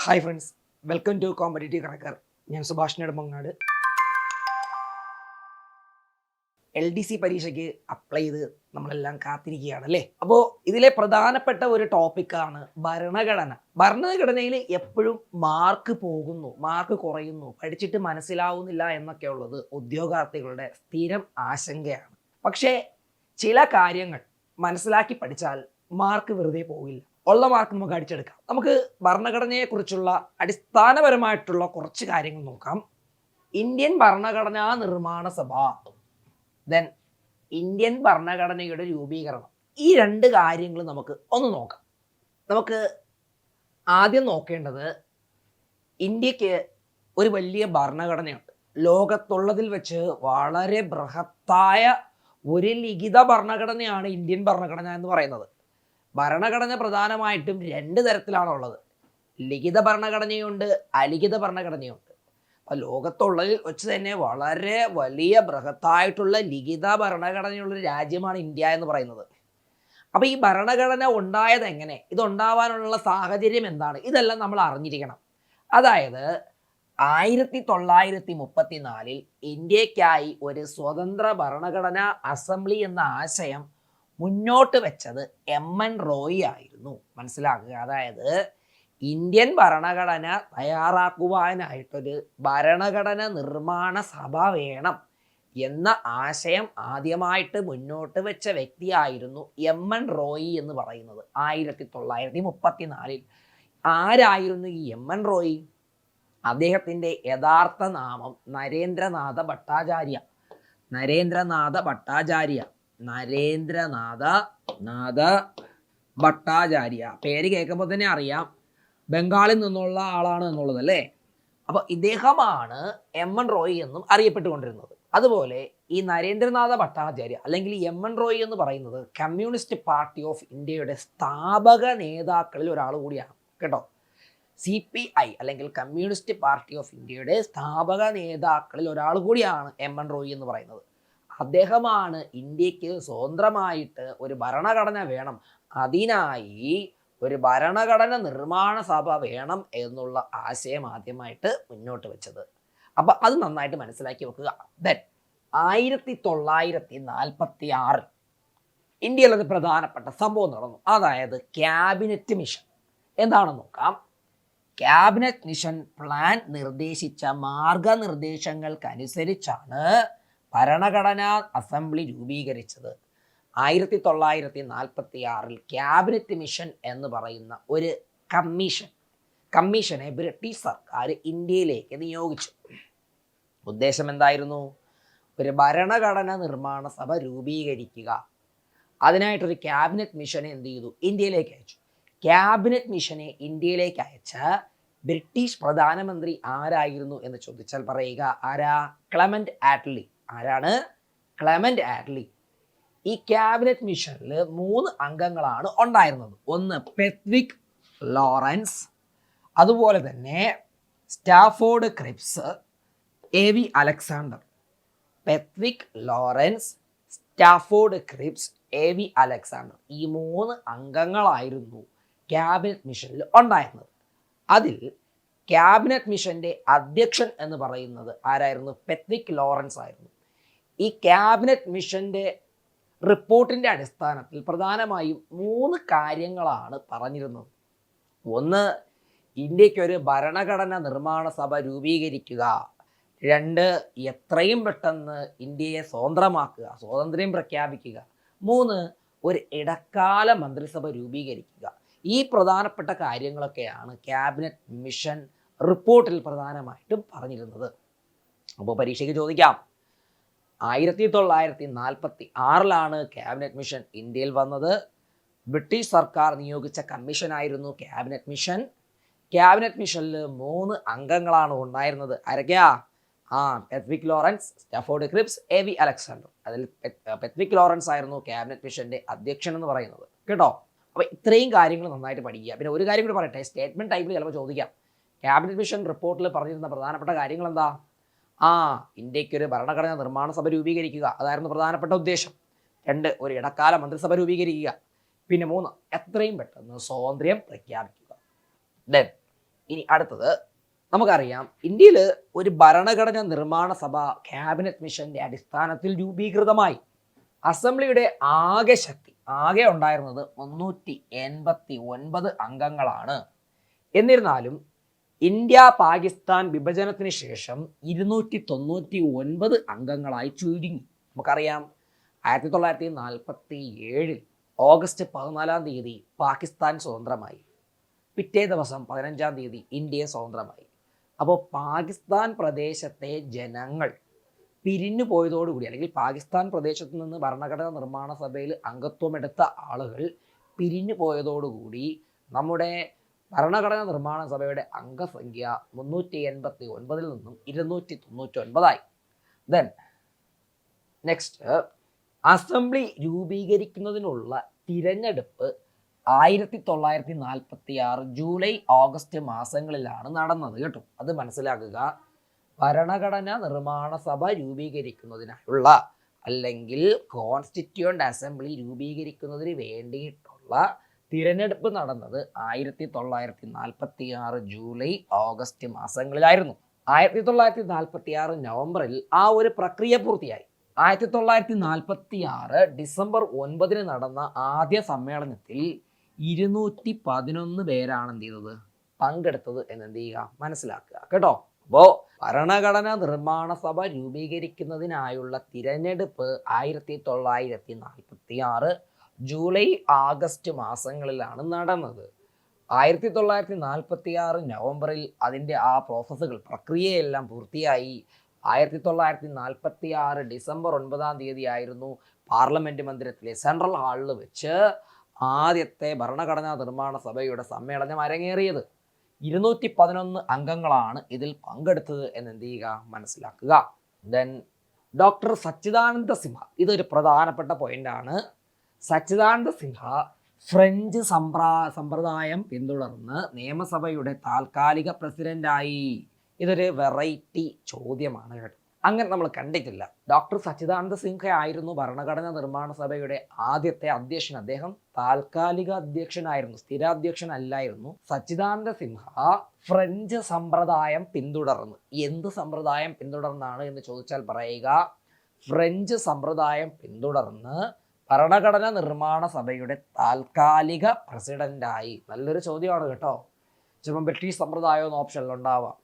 Hi friends, welcome to competitive cracker. ഞാൻ Subhash Nedumangad. LDC പരീക്ഷയ്ക്ക് apply ചെയ്ത് നമ്മളെല്ലാം കാത്തിരിക്കുകയാണ് അല്ലേ. അപ്പോൾ ഇതിലെ പ്രധാനപ്പെട്ട ഒരു ടോപ്പിക്കാണ് ഭരണഘടന. ഭരണഘടനയിൽ എപ്പോഴും മാർക്ക് പോകുന്നു, മാർക്ക് കുറയുന്നു, പഠിച്ചിട്ട് മനസ്സിലാവുന്നില്ല എന്നൊക്കെ ഉള്ളത് ഉദ്യോഗാർത്ഥികളുടെ സ്ഥിരം ആശങ്കയാണ്. പക്ഷേ ചില കാര്യങ്ങൾ മനസ്സിലാക്കി പഠിച്ചാൽ മാർക്ക് വെറുതെ പോകില്ല. ഉള്ള മാർക്ക് നമുക്ക് അടിച്ചെടുക്കാം. നമുക്ക് ഭരണഘടനയെക്കുറിച്ചുള്ള അടിസ്ഥാനപരമായിട്ടുള്ള കുറച്ച് കാര്യങ്ങൾ നോക്കാം. ഇന്ത്യൻ ഭരണഘടനാ നിർമ്മാണ സഭ, ദെൻ ഇന്ത്യൻ ഭരണഘടനയുടെ രൂപീകരണം. ഈ രണ്ട് കാര്യങ്ങൾ നമുക്ക് ഒന്ന് നോക്കാം. നമുക്ക് ആദ്യം നോക്കേണ്ടത്, ഇന്ത്യക്ക് ഒരു വലിയ ഭരണഘടനയുണ്ട്. ലോകത്തുള്ളതിൽ വെച്ച് വളരെ ബൃഹത്തായ ഒരു ലിഖിത ഭരണഘടനയാണ് ഇന്ത്യൻ ഭരണഘടന എന്ന് പറയുന്നത്. ഭരണഘടന പ്രധാനമായിട്ടും രണ്ട് തരത്തിലാണുള്ളത്. ലിഖിത ഭരണഘടനയുണ്ട്, അലിഖിത ഭരണഘടനയുണ്ട്. അപ്പോൾ ലോകത്തുള്ളതിൽ വെച്ച് തന്നെ വളരെ വലിയ ബൃഹത്തായിട്ടുള്ള ലിഖിത ഭരണഘടനയുള്ളൊരു രാജ്യമാണ് ഇന്ത്യ എന്ന് പറയുന്നത്. അപ്പോൾ ഈ ഭരണഘടന ഉണ്ടായത് എങ്ങനെ, ഇതുണ്ടാവാനുള്ള സാഹചര്യം എന്താണ്, ഇതെല്ലാം നമ്മൾ അറിഞ്ഞിരിക്കണം. അതായത് 1934 ഇന്ത്യക്കായി ഒരു സ്വതന്ത്ര ഭരണഘടനാ അസംബ്ലി എന്ന ആശയം മുന്നോട്ട് വെച്ചത് MN റോയ് ആയിരുന്നു. മനസ്സിലാക്കുക. അതായത് ഇന്ത്യൻ ഭരണഘടന തയ്യാറാക്കുവാനായിട്ടൊരു ഭരണഘടന നിർമ്മാണ സഭ വേണം എന്ന ആശയം ആദ്യമായിട്ട് മുന്നോട്ട് വെച്ച വ്യക്തിയായിരുന്നു MN റോയ് എന്ന് പറയുന്നത് 1934. ആരായിരുന്നു ഈ MN റോയ്? അദ്ദേഹത്തിൻ്റെ യഥാർത്ഥ നാമം നരേന്ദ്രനാഥ ഭട്ടാചാര്യ. ഭട്ടാചാര്യ. പേര് കേൾക്കുമ്പോൾ തന്നെ അറിയാം ബംഗാളിൽ നിന്നുള്ള ആളാണ് എന്നുള്ളത് അല്ലേ. അപ്പോൾ ഇദ്ദേഹമാണ് MN റോയ് എന്നും അറിയപ്പെട്ടുകൊണ്ടിരുന്നത്. അതുപോലെ ഈ നരേന്ദ്രനാഥ ഭട്ടാചാര്യ അല്ലെങ്കിൽ MN റോയ് എന്ന് പറയുന്നത് കമ്മ്യൂണിസ്റ്റ് പാർട്ടി ഓഫ് ഇന്ത്യയുടെ സ്ഥാപക നേതാക്കളിൽ ഒരാൾ കൂടിയാണ് കേട്ടോ. CPI അല്ലെങ്കിൽ കമ്മ്യൂണിസ്റ്റ് പാർട്ടി ഓഫ് ഇന്ത്യയുടെ സ്ഥാപക നേതാക്കളിൽ ഒരാൾ കൂടിയാണ് MN റോയ് എന്ന് പറയുന്നത്. അദ്ദേഹമാണ് ഇന്ത്യക്ക് സ്വതന്ത്രമായിട്ട് ഒരു ഭരണഘടന വേണം, അതിനായി ഒരു ഭരണഘടന നിർമ്മാണ സഭ വേണം എന്നുള്ള ആശയം ആദ്യമായിട്ട് മുന്നോട്ട് വെച്ചത്. അപ്പം അത് നന്നായിട്ട് മനസ്സിലാക്കി വെക്കുക. ദെൻ 1946 ഇന്ത്യയിൽ ഒരു പ്രധാനപ്പെട്ട സംഭവം നടന്നു. അതായത് ക്യാബിനറ്റ് മിഷൻ. എന്താണെന്ന് നോക്കാം. ക്യാബിനറ്റ് മിഷൻ പ്ലാൻ നിർദ്ദേശിച്ച മാർഗനിർദ്ദേശങ്ങൾക്കനുസരിച്ചാണ് ഭരണഘടനാ അസംബ്ലി രൂപീകരിച്ചത്. 1946 ക്യാബിനറ്റ് മിഷൻ എന്ന് പറയുന്ന ഒരു കമ്മീഷനെ ബ്രിട്ടീഷ് സർക്കാർ ഇന്ത്യയിലേക്ക് നിയോഗിച്ചു. ഉദ്ദേശം എന്തായിരുന്നു? ഒരു ഭരണഘടന നിർമ്മാണ സഭ രൂപീകരിക്കുക. അതിനായിട്ടൊരു ക്യാബിനറ്റ് മിഷനെ എന്ത് ചെയ്തു? ഇന്ത്യയിലേക്ക് അയച്ചു. ക്യാബിനറ്റ് മിഷനെ ഇന്ത്യയിലേക്ക് അയച്ച ബ്രിട്ടീഷ് പ്രധാനമന്ത്രി ആരായിരുന്നു എന്ന് ചോദിച്ചാൽ പറയുക, ആരാ? Clement Attlee. ആരാണ്? Clement Attlee. ഈ ക്യാബിനറ്റ് മിഷനിൽ 3 അംഗങ്ങളാണ് ഉണ്ടായിരുന്നത്. ഒന്ന് പെത്വിക് ലോറൻസ്, അതുപോലെ തന്നെ Stafford Cripps, AV Alexander. Pethick Lawrence, Stafford Cripps, AV Alexander. ഈ 3 അംഗങ്ങളായിരുന്നു ക്യാബിനറ്റ് മിഷനിൽ ഉണ്ടായിരുന്നത്. അതിൽ ക്യാബിനറ്റ് മിഷന്റെ അധ്യക്ഷൻ എന്ന് പറയുന്നത് ആരായിരുന്നു? പെത്വിക് ലോറൻസ് ആയിരുന്നു. ഈ ക്യാബിനറ്റ് മിഷന്റെ റിപ്പോർട്ടിന്റെ അടിസ്ഥാനത്തിൽ പ്രധാനമായും 3 കാര്യങ്ങളാണ് പറഞ്ഞിരുന്നത്. ഒന്ന്, ഇന്ത്യക്കൊരു ഭരണഘടന നിർമ്മാണ സഭ രൂപീകരിക്കുക. 2, എത്രയും പെട്ടെന്ന് ഇന്ത്യയെ സ്വതന്ത്രമാക്കുക, സ്വാതന്ത്ര്യം പ്രഖ്യാപിക്കുക. 3, ഒരു ഇടക്കാല മന്ത്രിസഭ രൂപീകരിക്കുക. ഈ പ്രധാനപ്പെട്ട കാര്യങ്ങളൊക്കെയാണ് ക്യാബിനറ്റ് മിഷൻ റിപ്പോർട്ടിൽ പ്രധാനമായിട്ടും പറഞ്ഞിരുന്നത്. അപ്പോൾ പരീക്ഷയ്ക്ക് ചോദിക്കാം, 1946 ക്യാബിനറ്റ് മിഷൻ ഇന്ത്യയിൽ വന്നത്. ബ്രിട്ടീഷ് സർക്കാർ നിയോഗിച്ച കമ്മീഷനായിരുന്നു ക്യാബിനറ്റ് മിഷൻ. ക്യാബിനറ്റ് മിഷനിൽ 3 അംഗങ്ങളാണ് ഉണ്ടായിരുന്നത്. ആരൊക്കെയാ? Pethick Lawrence, Stafford Cripps, AV Alexander. അതിൽ പെത്വിക് ലോറൻസ് ആയിരുന്നു ക്യാബിനറ്റ് മിഷന്റെ അധ്യക്ഷൻ എന്ന് പറയുന്നത് കേട്ടോ. അപ്പോൾ ഇത്രയും കാര്യങ്ങൾ നന്നായിട്ട് പഠിക്കുക. പിന്നെ ഒരു കാര്യം കൂടി പറയട്ടെ, സ്റ്റേറ്റ്മെന്റ് ടൈപ്പിൽ ചിലപ്പോൾ ചോദിക്കാം. ക്യാബിനറ്റ് മിഷൻ റിപ്പോർട്ടിൽ പറഞ്ഞിരുന്ന പ്രധാനപ്പെട്ട കാര്യങ്ങൾ എന്താ? ഇന്ത്യക്കൊരു ഭരണഘടനാ നിർമ്മാണ സഭ രൂപീകരിക്കുക, അതായിരുന്നു പ്രധാനപ്പെട്ട ഉദ്ദേശം. 2, ഒരു ഇടക്കാല മന്ത്രിസഭ രൂപീകരിക്കുക. പിന്നെ 3, എത്രയും പെട്ടെന്ന് സ്വാതന്ത്ര്യം പ്രഖ്യാപിക്കുക. ദെൻ ഇനി അടുത്തത് നമുക്കറിയാം, ഇന്ത്യയിൽ ഒരു ഭരണഘടന നിർമ്മാണ സഭ ക്യാബിനറ്റ് മിഷന്റെ അടിസ്ഥാനത്തിൽ രൂപീകൃതമായി. അസംബ്ലിയുടെ ആകെ ശക്തി ഉണ്ടായിരുന്നത് 389 അംഗങ്ങളാണ്. എന്നിരുന്നാലും ഇന്ത്യ പാകിസ്ഥാൻ വിഭജനത്തിന് ശേഷം 299 അംഗങ്ങളായി ചുരുങ്ങി. നമുക്കറിയാം, 1947 ഓഗസ്റ്റ് 14 പാകിസ്ഥാൻ സ്വതന്ത്രമായി. പിറ്റേ ദിവസം 15 ഇന്ത്യ സ്വതന്ത്രമായി. അപ്പോൾ പാകിസ്ഥാൻ പ്രദേശത്തെ ജനങ്ങൾ പിരിഞ്ഞു പോയതോടുകൂടി, അല്ലെങ്കിൽ പാകിസ്ഥാൻ പ്രദേശത്ത് നിന്ന് ഭരണഘടനാ നിർമ്മാണ സഭയിൽ അംഗത്വമെടുത്ത ആളുകൾ പിരിഞ്ഞു പോയതോടുകൂടി നമ്മുടെ ഭരണഘടനാ നിർമ്മാണ സഭയുടെ അംഗസംഖ്യ 389 നിന്നും 299 ദെൻ നെക്സ്റ്റ്, അസംബ്ലി രൂപീകരിക്കുന്നതിനുള്ള തിരഞ്ഞെടുപ്പ് 1946 ജൂലൈ ഓഗസ്റ്റ് മാസങ്ങളിലാണ് നടന്നത് കേട്ടോ. അത് മനസ്സിലാക്കുക. ഭരണഘടനാ നിർമ്മാണ സഭ രൂപീകരിക്കുന്നതിനായുള്ള അല്ലെങ്കിൽ കോൺസ്റ്റിറ്റ്യൂവന്റ് അസംബ്ലി രൂപീകരിക്കുന്നതിന് വേണ്ടിയിട്ടുള്ള തിരഞ്ഞെടുപ്പ് നടന്നത് 1946 ജൂലൈ ഓഗസ്റ്റ് മാസങ്ങളിലായിരുന്നു. 1946 നവംബറിൽ ആ ഒരു പ്രക്രിയ പൂർത്തിയായി. 1946 ഡിസംബർ 9 നടന്ന ആദ്യ സമ്മേളനത്തിൽ 211 പേരാണ് എന്ത് ചെയ്തത്, പങ്കെടുത്തത് എന്ന് ചെയ്യുക, മനസ്സിലാക്കുക കേട്ടോ. അപ്പോൾ ഭരണഘടനാ നിർമ്മാണ സഭ രൂപീകരിക്കുന്നതിനായുള്ള തിരഞ്ഞെടുപ്പ് 1946 ജൂലൈ ആഗസ്റ്റ് മാസങ്ങളിലാണ് നടന്നത്. 1946 നവംബറിൽ അതിൻ്റെ ആ പ്രോസസ്സുകൾ പ്രക്രിയയെല്ലാം പൂർത്തിയായി. 1946 ഡിസംബർ 9 ആയിരുന്നു പാർലമെന്റ് മന്ദിരത്തിലെ സെൻട്രൽ ഹാളിൽ വെച്ച് ആദ്യത്തെ ഭരണഘടനാ നിർമ്മാണ സഭയുടെ സമ്മേളനം അരങ്ങേറിയത്. 211 അംഗങ്ങളാണ് ഇതിൽ പങ്കെടുത്തത് എന്ന് ചെയ്യുക, മനസ്സിലാക്കുക. ദെൻ ഡോക്ടർ സച്ചിദാനന്ദ സിൻഹ, ഇതൊരു പ്രധാനപ്പെട്ട പോയിന്റാണ്. സച്ചിദാനന്ദ സിൻഹ ഫ്രഞ്ച് സമ്പ്രദായം പിന്തുടർന്ന് നിയമസഭയുടെ താൽക്കാലിക പ്രസിഡന്റായി. ഇതൊരു വെറൈറ്റി ചോദ്യമാണ് കേട്ടോ, അങ്ങനെ നമ്മൾ കണ്ടിട്ടില്ല. ഡോക്ടർ സച്ചിദാനന്ദ സിൻഹ ആയിരുന്നു ഭരണഘടനാ നിർമ്മാണ സഭയുടെ ആദ്യത്തെ അധ്യക്ഷൻ. അദ്ദേഹം താൽക്കാലിക അധ്യക്ഷനായിരുന്നു, സ്ഥിരാധ്യക്ഷനല്ലായിരുന്നു. സച്ചിദാനന്ദ സിൻഹ ഫ്രഞ്ച് സമ്പ്രദായം പിന്തുടർന്ന്, എന്ത് സമ്പ്രദായം പിന്തുടർന്നാണ് എന്ന് ചോദിച്ചാൽ പറയുക, ഫ്രഞ്ച് സമ്പ്രദായം പിന്തുടർന്ന് ഭരണഘടനാ നിർമ്മാണ സഭയുടെ താൽക്കാലിക പ്രസിഡന്റായി. നല്ലൊരു ചോദ്യമാണ് കേട്ടോ. ചിലപ്പോൾ ബ്രിട്ടീഷ് സമ്പ്രദായം ഓപ്ഷനിലുണ്ടാവാം,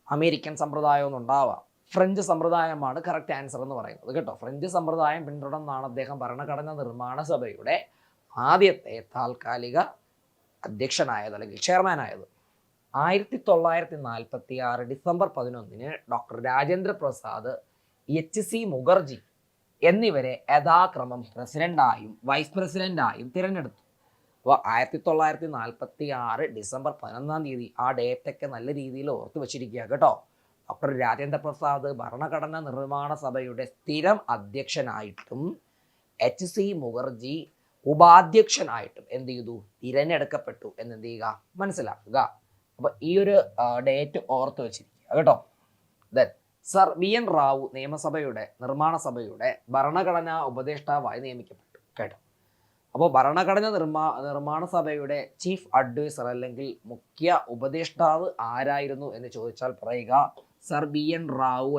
അമേരിക്കൻ സമ്പ്രദായം ഉണ്ടാവാം. ഫ്രഞ്ച് സമ്പ്രദായമാണ് കറക്റ്റ് ആൻസർ എന്ന് പറയുന്നത് കേട്ടോ. ഫ്രഞ്ച് സമ്പ്രദായം പിന്തുടർന്നാണ് അദ്ദേഹം ഭരണഘടനാ നിർമ്മാണ സഭയുടെ ആദ്യത്തെ താൽക്കാലിക അധ്യക്ഷനായത് അല്ലെങ്കിൽ ചെയർമാനായത്. 1946 December 11 doctor Rajendra Prasad, HC Mukherjee എന്നിവരെ യഥാക്രമം പ്രസിഡന്റായും വൈസ് പ്രസിഡന്റായും തിരഞ്ഞെടുത്തു. അപ്പോൾ 1946 ഡിസംബർ 11 ആ ഡേറ്റൊക്കെ നല്ല രീതിയിൽ ഓർത്ത് വെച്ചിരിക്കുക കേട്ടോ. ഡോക്ടർ രാജേന്ദ്ര പ്രസാദ് ഭരണഘടനാ നിർമ്മാണ സഭയുടെ സ്ഥിരം അധ്യക്ഷനായിട്ടും HC മുഖർജി ഉപാധ്യക്ഷനായിട്ടും എന്ത് ചെയ്തു, തിരഞ്ഞെടുക്കപ്പെട്ടു എന്ന് എന്ത് ചെയ്യുക, മനസ്സിലാക്കുക. അപ്പോൾ ഈ ഒരു ഡേറ്റ് ഓർത്ത് വെച്ചിരിക്കുക കേട്ടോ. ദെൻ സർ BN റാവു നിയമസഭയുടെ നിർമ്മാണ സഭയുടെ ഭരണഘടനാ ഉപദേഷ്ടാവായി നിയമിക്കപ്പെട്ടു കേട്ടോ. അപ്പോൾ ഭരണഘടന നിർമ്മാണ സഭയുടെ ചീഫ് അഡ്വൈസർ അല്ലെങ്കിൽ മുഖ്യ ഉപദേഷ്ടാവ് ആരായിരുന്നു എന്ന് ചോദിച്ചാൽ പറയുക, sir BN Rao.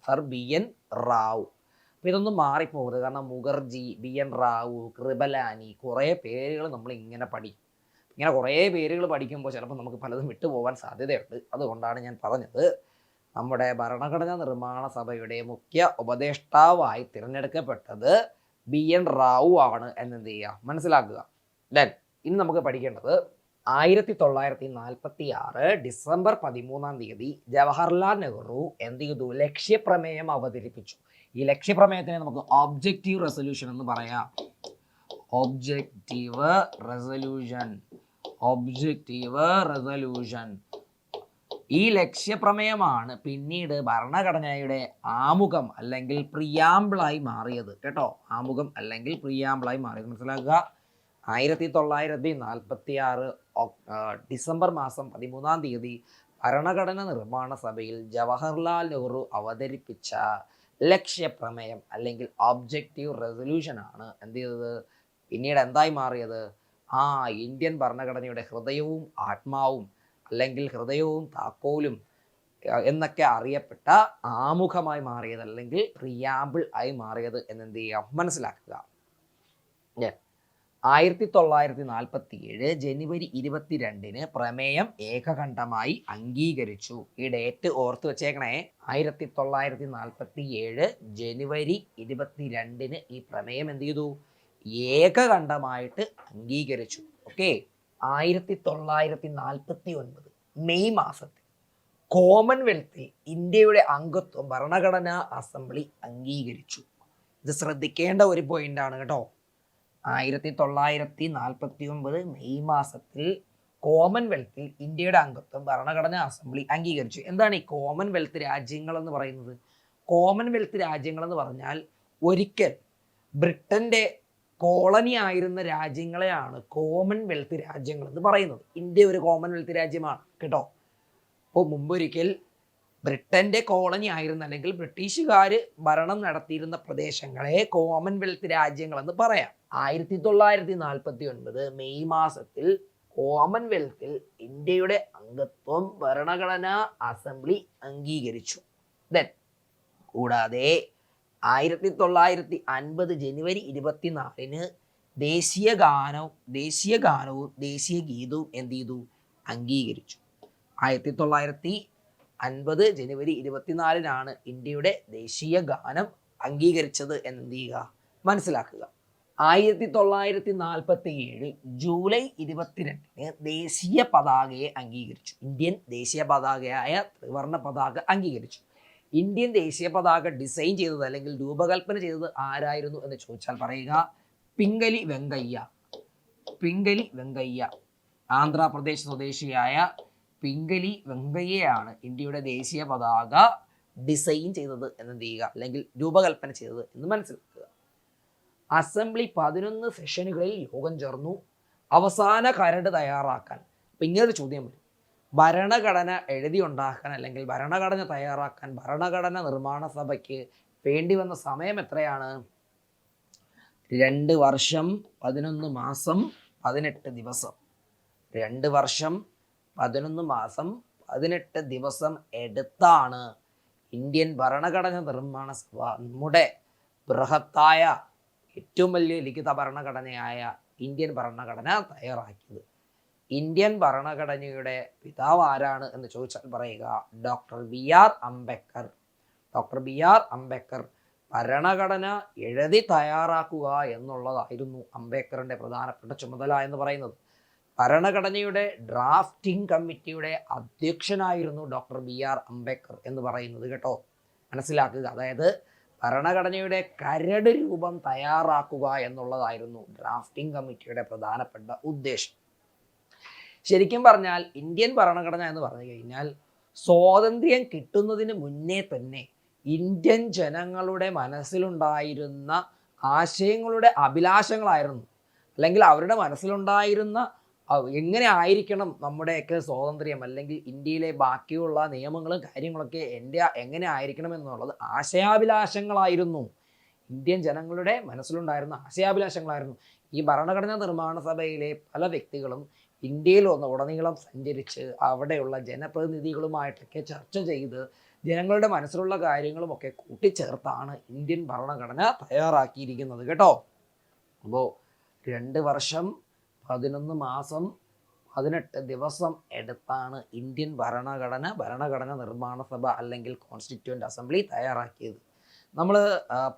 Sir BN Rao. അപ്പോൾ ഇതൊന്നും മാറിപ്പോകരുത്, കാരണം മുഖർജി, BN റാവു, കൃപലാനി, കുറേ പേരുകൾ നമ്മൾ ഇങ്ങനെ പഠിക്കും. ഇങ്ങനെ കുറേ പേരുകൾ പഠിക്കുമ്പോൾ ചിലപ്പോൾ നമുക്ക് പലതും വിട്ടുപോകാൻ സാധ്യതയുണ്ട്. അതുകൊണ്ടാണ് ഞാൻ പറഞ്ഞത് നമ്മുടെ ഭരണഘടനാ നിർമ്മാണ സഭയുടെ മുഖ്യ ഉപദേഷ്ടാവായി തിരഞ്ഞെടുക്കപ്പെട്ടത് BN റാവു ആണ് എന്നെന്ത് ചെയ്യുക, മനസ്സിലാക്കുക. ദെൻ ഇനി നമുക്ക് പഠിക്കേണ്ടത് 1946 ഡിസംബർ 13 ജവഹർലാൽ നെഹ്റു എന്ത് ചെയ്തു, ലക്ഷ്യപ്രമേയം അവതരിപ്പിച്ചു. ഈ ലക്ഷ്യപ്രമേയത്തിനെ നമുക്ക് ഒബ്ജക്റ്റീവ് റെസൊല്യൂഷൻ എന്ന് പറയാം. Objective resolution. ഈ ലക്ഷ്യപ്രമേയമാണ് പിന്നീട് ഭരണഘടനയുടെ ആമുഖം അല്ലെങ്കിൽ പ്രിയാമ്പിളായി മാറിയത് കേട്ടോ. ആമുഖം അല്ലെങ്കിൽ പ്രിയാമ്പിളായി മാറിയത് മനസ്സിലാക്കുക. 1946 ഡിസംബർ മാസം 13 ഭരണഘടന നിർമ്മാണ സഭയിൽ ജവഹർലാൽ നെഹ്റു അവതരിപ്പിച്ച ലക്ഷ്യപ്രമേയം അല്ലെങ്കിൽ ഒബ്ജക്റ്റീവ് റെസൊല്യൂഷനാണ് എന്ത് ചെയ്തത്, പിന്നീട് എന്തായി മാറിയത്, ഇന്ത്യൻ ഭരണഘടനയുടെ ഹൃദയവും ആത്മാവും അല്ലെങ്കിൽ ഹൃദയവും താക്കോലും എന്നൊക്കെ അറിയപ്പെട്ട ആമുഖമായി മാറിയത് അല്ലെങ്കിൽ പ്രിയാമ്പിൾ ആയി മാറിയത് എന്നെന്ത് ചെയ്യാം മനസ്സിലാക്കുക. 1947 ജനുവരി 22 പ്രമേയം ഏകകണ്ഠമായി അംഗീകരിച്ചു. ഈ ഡേറ്റ് ഓർത്ത് വെച്ചേക്കണേ. 1947 ജനുവരി 22 ഈ പ്രമേയം എന്ത് ചെയ്തു? ഏകകണ്ഠമായിട്ട് അംഗീകരിച്ചു. ഓക്കെ. 1949 മെയ് മാസത്തിൽ കോമൺവെൽത്തിൽ ഇന്ത്യയുടെ അംഗത്വം ഭരണഘടനാ അസംബ്ലി അംഗീകരിച്ചു. ഇത് ശ്രദ്ധിക്കേണ്ട ഒരു പോയിന്റാണ് കേട്ടോ. 1949 മെയ് മാസത്തിൽ കോമൺവെൽത്തിൽ ഇന്ത്യയുടെ അംഗത്വം ഭരണഘടനാ അസംബ്ലി അംഗീകരിച്ചു. എന്താണ് ഈ കോമൺവെൽത്ത് രാജ്യങ്ങൾ എന്ന് പറയുന്നത്? കോമൺവെൽത്ത് രാജ്യങ്ങൾ എന്ന് പറഞ്ഞാൽ ഒരിക്കൽ ബ്രിട്ടന്റെ കോളനി ആയിരുന്ന രാജ്യങ്ങളെയാണ് കോമൺവെൽത്ത് രാജ്യങ്ങൾ എന്ന് പറയുന്നത്. ഇന്ത്യ ഒരു കോമൺവെൽത്ത് രാജ്യമാണ് കേട്ടോ. അപ്പോൾ മുമ്പൊരിക്കൽ ബ്രിട്ടന്റെ കോളനി ആയിരുന്ന അല്ലെങ്കിൽ ബ്രിട്ടീഷുകാർ ഭരണം നടത്തിയിരുന്ന പ്രദേശങ്ങളെ കോമൺവെൽത്ത് രാജ്യങ്ങളെന്ന് പറയാം. 1949 മെയ് മാസത്തിൽ കോമൺവെൽത്തിൽ ഇന്ത്യയുടെ അംഗത്വം ഭരണഘടനാ അസംബ്ലി അംഗീകരിച്ചു. കൂടാതെ 1950 ജനുവരി 24 ദേശീയ ഗാനവും ദേശീയ ഗീതവും എന്ത് ചെയ്തു? അംഗീകരിച്ചു. 1950 ജനുവരി 24 ഇന്ത്യയുടെ ദേശീയ ഗാനം അംഗീകരിച്ചത് എന്ത് ചെയ്യുക മനസ്സിലാക്കുക. 1947 ജൂലൈ 22 ദേശീയ പതാകയെ അംഗീകരിച്ചു. ഇന്ത്യൻ ദേശീയ പതാകയായ ത്രിവർണ്ണ പതാക അംഗീകരിച്ചു. ഇന്ത്യൻ ദേശീയ പതാക ഡിസൈൻ ചെയ്തത് അല്ലെങ്കിൽ രൂപകൽപ്പന ചെയ്തത് ആരായിരുന്നു എന്ന് ചോദിച്ചാൽ പറയുക പിംഗലി വെങ്കയ്യ. ആന്ധ്രാപ്രദേശ് സ്വദേശിയായ പിംഗലി വെങ്കയ്യയാണ് ഇന്ത്യയുടെ ദേശീയ പതാക ഡിസൈൻ ചെയ്തത് എന്ന് ചെയ്യുക അല്ലെങ്കിൽ രൂപകൽപ്പന ചെയ്തത് എന്ന് മനസ്സിലാക്കുക. അസംബ്ലി 11 സെഷനുകളിൽ യോഗം ചേർന്നു അവസാന കരട് തയ്യാറാക്കാൻ. അപ്പം ഇങ്ങനൊരു ചോദ്യം വരും. ഭരണഘടന എഴുതി ഉണ്ടാക്കാൻ അല്ലെങ്കിൽ ഭരണഘടന തയ്യാറാക്കാൻ ഭരണഘടന നിർമ്മാണ സഭയ്ക്ക് വേണ്ടി വന്ന സമയം എത്രയാണ്? 2 വർഷം 11 മാസം 18 ദിവസം. 2 വർഷം 11 മാസം 18 ദിവസം എടുത്താണ് ഇന്ത്യൻ ഭരണഘടന നിർമ്മാണ സഭ നമ്മുടെ ബൃഹത്തായ ഏറ്റവും വലിയ ലിഖിത ഭരണഘടനയായ ഇന്ത്യൻ ഭരണഘടന തയ്യാറാക്കിയത്. ഇന്ത്യൻ ഭരണഘടനയുടെ പിതാവ് ആരാണ് എന്ന് ചോദിച്ചാൽ പറയുക ഡോക്ടർ ബി ആർ അംബേദ്കർ ഭരണഘടന എഴുതി തയ്യാറാക്കുക എന്നുള്ളതായിരുന്നു അംബേദ്കറിന്റെ പ്രധാനപ്പെട്ട ചുമതല എന്ന് പറയുന്നത്. ഭരണഘടനയുടെ ഡ്രാഫ്റ്റിംഗ് കമ്മിറ്റിയുടെ അധ്യക്ഷനായിരുന്നു ഡോക്ടർ ബി ആർ അംബേദ്കർ എന്ന് പറയുന്നത് കേട്ടോ. മനസ്സിലാക്കുക. അതായത് ഭരണഘടനയുടെ കരട് രൂപം തയ്യാറാക്കുക എന്നുള്ളതായിരുന്നു ഡ്രാഫ്റ്റിംഗ് കമ്മിറ്റിയുടെ പ്രധാനപ്പെട്ട ഉദ്ദേശം. ശരിക്കും പറഞ്ഞാൽ ഇന്ത്യൻ ഭരണഘടന എന്ന് പറഞ്ഞു കഴിഞ്ഞാൽ സ്വാതന്ത്ര്യം കിട്ടുന്നതിന് മുന്നേ തന്നെ ഇന്ത്യൻ ജനങ്ങളുടെ മനസ്സിലുണ്ടായിരുന്ന ആശയങ്ങളുടെ അഭിലാഷങ്ങളായിരുന്നു, അല്ലെങ്കിൽ അവരുടെ മനസ്സിലുണ്ടായിരുന്ന എങ്ങനെ ആയിരിക്കണം നമ്മുടെയൊക്കെ സ്വാതന്ത്ര്യം, അല്ലെങ്കിൽ ഇന്ത്യയിലെ ബാക്കിയുള്ള നിയമങ്ങളും കാര്യങ്ങളൊക്കെ എങ്ങനെ ആയിരിക്കണം എന്നുള്ളത് ആശയാഭിലാഷങ്ങളായിരുന്നു. ഇന്ത്യൻ ജനങ്ങളുടെ മനസ്സിലുണ്ടായിരുന്ന ആശയാഭിലാഷങ്ങളായിരുന്നു. ഈ ഭരണഘടനാ നിർമ്മാണ സഭയിലെ പല വ്യക്തികളും ഇന്ത്യയിൽ ഉടനീളം സഞ്ചരിച്ച് അവിടെയുള്ള ജനപ്രതിനിധികളുമായിട്ടൊക്കെ ചർച്ച ചെയ്ത് ജനങ്ങളുടെ മനസ്സിലുള്ള കാര്യങ്ങളുമൊക്കെ കൂട്ടിച്ചേർത്താണ് ഇന്ത്യൻ ഭരണഘടന തയ്യാറാക്കിയിരിക്കുന്നത് കേട്ടോ. അപ്പോൾ 2 വർഷം 11 മാസം 18 ദിവസം എടുത്താണ് ഇന്ത്യൻ ഭരണഘടന നിർമ്മാണ സഭ അല്ലെങ്കിൽ കോൺസ്റ്റിറ്റ്യൂവൻ്റ് അസംബ്ലി തയ്യാറാക്കിയത്. നമ്മൾ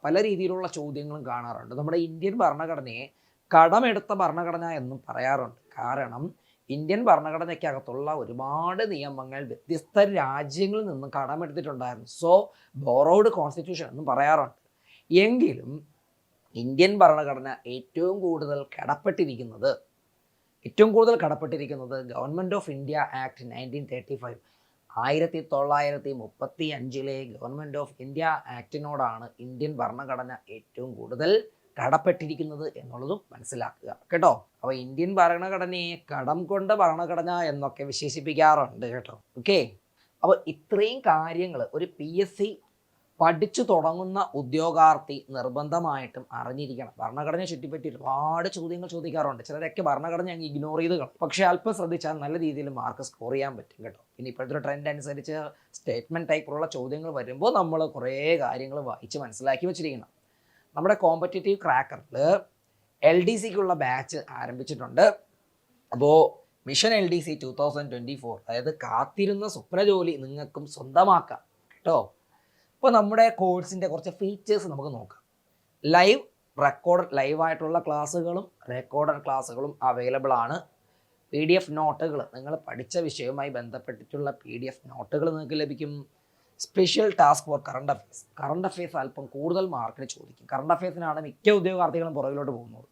പല രീതിയിലുള്ള ചോദ്യങ്ങളും കാണാറുണ്ട്. നമ്മുടെ ഇന്ത്യൻ ഭരണഘടനയെ കടമെടുത്ത ഭരണഘടന എന്നും പറയാറുണ്ട്. കാരണം ഇന്ത്യൻ ഭരണഘടനയ്ക്കകത്തുള്ള ഒരുപാട് നിയമങ്ങൾ വ്യത്യസ്ത രാജ്യങ്ങളിൽ നിന്നും കടമെടുത്തിട്ടുണ്ടായിരുന്നു. സോ ബോറോഡ് കോൺസ്റ്റിറ്റ്യൂഷൻ എന്നും പറയാറുണ്ട്. എങ്കിലും ഇന്ത്യൻ ഭരണഘടന ഏറ്റവും കൂടുതൽ കടപ്പെട്ടിരിക്കുന്നത് government of India act 1935 1935 government of India ആക്ടിനോടാണ് ഇന്ത്യൻ ഭരണഘടന ഏറ്റവും കൂടുതൽ കടപ്പെട്ടിരിക്കുന്നത് എന്നുള്ളതും മനസ്സിലാക്കുക കേട്ടോ. അപ്പോൾ ഇന്ത്യൻ ഭരണഘടനയെ കടം കൊണ്ട ഭരണഘടന എന്നൊക്കെ വിശേഷിപ്പിക്കാറുണ്ട് കേട്ടോ. ഓക്കെ. അപ്പോൾ ഇത്രയും കാര്യങ്ങൾ ഒരു PSC പഠിച്ചു തുടങ്ങുന്ന ഉദ്യോഗാർത്ഥി നിർബന്ധമായിട്ടും അറിഞ്ഞിരിക്കണം. ഭരണഘടനയെ ചുറ്റിപ്പറ്റി ഒരുപാട് ചോദ്യങ്ങൾ ചോദിക്കാറുണ്ട്. ചിലരൊക്കെ ഭരണഘടന അങ്ങ് ഇഗ്നോർ ചെയ്ത് കളയും. പക്ഷേ അല്പം ശ്രദ്ധിച്ചാൽ നല്ല രീതിയിൽ മാർക്ക് സ്കോർ ചെയ്യാൻ പറ്റും കേട്ടോ. പിന്നെ ഇപ്പോഴത്തെ ഒരു ട്രെൻഡ് അനുസരിച്ച് സ്റ്റേറ്റ്മെൻറ്റ് ടൈപ്പിലുള്ള ചോദ്യങ്ങൾ വരുമ്പോൾ നമ്മൾ കുറേ കാര്യങ്ങൾ വായിച്ച് മനസ്സിലാക്കി വെച്ചിരിക്കണം. നമ്മുടെ കോമ്പറ്റേറ്റീവ് ക്രാക്കറിൽ LDCക്കുള്ള ബാച്ച് ആരംഭിച്ചിട്ടുണ്ട്. അപ്പോൾ മിഷൻ LDC 2024, അതായത് കാത്തിരുന്ന സ്വപ്ന ജോലി നിങ്ങൾക്കും സ്വന്തമാക്കാം കേട്ടോ. അപ്പോൾ നമ്മുടെ കോഴ്സിൻ്റെ കുറച്ച് ഫീച്ചേഴ്സ് നമുക്ക് നോക്കാം. ലൈവായിട്ടുള്ള ക്ലാസ്സുകളും റെക്കോർഡഡ് ക്ലാസ്സുകളും അവൈലബിൾ ആണ്. PDF നോട്ടുകൾ, നിങ്ങൾ പഠിച്ച വിഷയവുമായി ബന്ധപ്പെട്ടിട്ടുള്ള PDF നോട്ടുകൾ നിങ്ങൾക്ക് ലഭിക്കും. Special task for current affairs അല്പം കൂടുതൽ മാർക്കിന് ചോദിക്കും. കറണ്ട് അഫയേഴ്സിനാണ് മിക്ക ഉദ്യോഗാർത്ഥികളും പുറകിലോട്ട് പോകുന്നത്.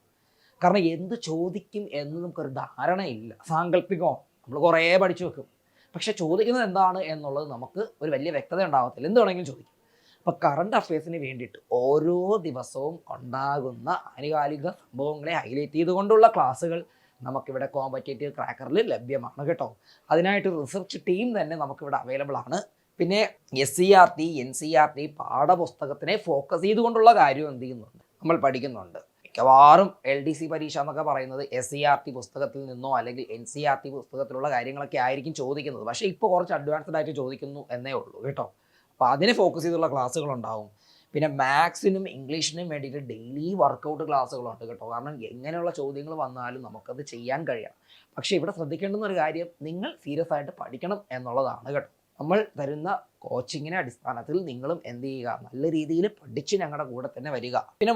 കാരണം എന്ത് ചോദിക്കും എന്ന് നമുക്കൊരു ധാരണയില്ല. സാങ്കല്പികമാണ്, നമ്മൾ കുറേ പഠിച്ചു വെക്കും. പക്ഷെ ചോദിക്കുന്നത് എന്താണ് എന്നുള്ളത് നമുക്ക് ഒരു വലിയ വ്യക്തത ഉണ്ടാകത്തില്ല. എന്ത് വേണമെങ്കിലും ചോദിക്കും. അപ്പോൾ കറണ്ട് അഫയേഴ്സിന് വേണ്ടിയിട്ട് ഓരോ ദിവസവും ഉണ്ടാകുന്ന ആനുകാലിക സംഭവങ്ങളെ ഹൈലൈറ്റ് ചെയ്തുകൊണ്ടുള്ള ക്ലാസ്സുകൾ നമുക്കിവിടെ കോമ്പറ്റേറ്റീവ് ക്രാക്കറിൽ ലഭ്യമാണ് കേട്ടോ. അതിനായിട്ട് റിസർച്ച് ടീം തന്നെ നമുക്കിവിടെ അവൈലബിൾ ആണ്. പിന്നെ SCRT NCRT പാഠപുസ്തകത്തിനെ ഫോക്കസ് ചെയ്തുകൊണ്ടുള്ള കാര്യം എന്ത് ചെയ്യുന്നുണ്ട്, നമ്മൾ പഠിക്കുന്നുണ്ട്. മിക്കവാറും LDC പരീക്ഷ എന്നൊക്കെ പറയുന്നത് SCRT പുസ്തകത്തിൽ നിന്നോ അല്ലെങ്കിൽ NCRT പുസ്തകത്തിലുള്ള കാര്യങ്ങളൊക്കെ ആയിരിക്കും ചോദിക്കുന്നത്. പക്ഷേ ഇപ്പോൾ കുറച്ച് അഡ്വാൻസ്ഡ് ആയിട്ട് ചോദിക്കുന്നു എന്നേ ഉള്ളൂ കേട്ടോ. അപ്പോൾ അതിനെ ഫോക്കസ് ചെയ്തുള്ള ക്ലാസ്സുകളുണ്ടാവും. പിന്നെ മാത്സിനും ഇംഗ്ലീഷിനും വേണ്ടിയിട്ട് ഡെയിലി വർക്കൗട്ട് ക്ലാസ്സുകളുണ്ട് കേട്ടോ. കാരണം എങ്ങനെയുള്ള ചോദ്യങ്ങൾ വന്നാലും നമുക്കത് ചെയ്യാൻ കഴിയണം. പക്ഷേ ഇവിടെ ശ്രദ്ധിക്കേണ്ടുന്ന ഒരു കാര്യം, നിങ്ങൾ സീരിയസ് ആയിട്ട് പഠിക്കണം എന്നുള്ളതാണ് കേട്ടോ. നമ്മൾ തരുന്ന കോച്ചിങ്ങിനെ അടിസ്ഥാനത്തിൽ നിങ്ങളും എന്ത് ചെയ്യുക, നല്ല രീതിയിൽ പഠിച്ച് ഞങ്ങളുടെ കൂടെ തന്നെ വരിക. പിന്നെ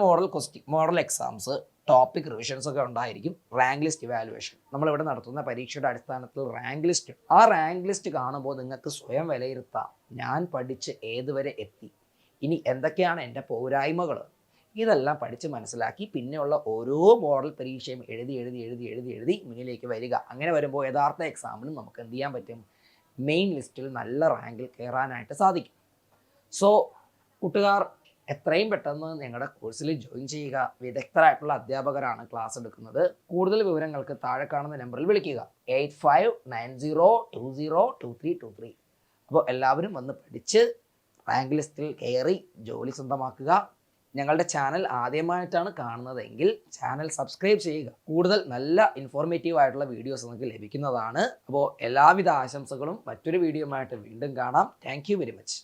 മോഡൽ എക്സാംസ്, ടോപ്പിക് റിവിഷൻസ് ഒക്കെ ഉണ്ടായിരിക്കും. റാങ്ക് ലിസ്റ്റ് ഇവാലുവേഷൻ, നമ്മളിവിടെ നടത്തുന്ന പരീക്ഷയുടെ അടിസ്ഥാനത്തിൽ റാങ്ക് ലിസ്റ്റ്. ആ റാങ്ക് ലിസ്റ്റ് കാണുമ്പോൾ നിങ്ങൾക്ക് സ്വയം വിലയിരുത്താം, ഞാൻ പഠിച്ച് ഏതുവരെ എത്തി, ഇനി എന്തൊക്കെയാണ് എൻ്റെ പോരായ്മകൾ. ഇതെല്ലാം പഠിച്ച് മനസ്സിലാക്കി പിന്നെയുള്ള ഓരോ മോഡൽ പരീക്ഷയും എഴുതി മുന്നിലേക്ക് വരിക. അങ്ങനെ വരുമ്പോൾ യഥാർത്ഥ എക്സാമിനും നമുക്ക് എന്ത് ചെയ്യാൻ പറ്റും, മെയിൻ ലിസ്റ്റിൽ നല്ല റാങ്കിൽ കയറാനായിട്ട് സാധിക്കും. സോ കൂട്ടുകാർ, എത്രയും പെട്ടെന്ന് ഞങ്ങളുടെ കോഴ്സിൽ ജോയിൻ ചെയ്യുക. വിദഗ്ധരായിട്ടുള്ള അധ്യാപകരാണ് ക്ലാസ് എടുക്കുന്നത്. കൂടുതൽ വിവരങ്ങൾക്ക് താഴെ കാണുന്ന നമ്പറിൽ വിളിക്കുക, 8590202323. അപ്പോൾ എല്ലാവരും വന്ന് പഠിച്ച് റാങ്ക് ലിസ്റ്റിൽ കയറി ജോലി സ്വന്തമാക്കുക. ഞങ്ങളുടെ ചാനൽ ആദ്യമായിട്ടാണ് കാണുന്നതെങ്കിൽ ചാനൽ സബ്സ്ക്രൈബ് ചെയ്യുക. കൂടുതൽ നല്ല ഇൻഫോർമേറ്റീവ് ആയിട്ടുള്ള വീഡിയോസ് നിങ്ങൾക്ക് ലഭിക്കുന്നതാണ്. അപ്പോൾ എല്ലാവിധ ആശംസകളും. മറ്റൊരു വീഡിയോയുമായിട്ട് വീണ്ടും കാണാം. Thank you very much.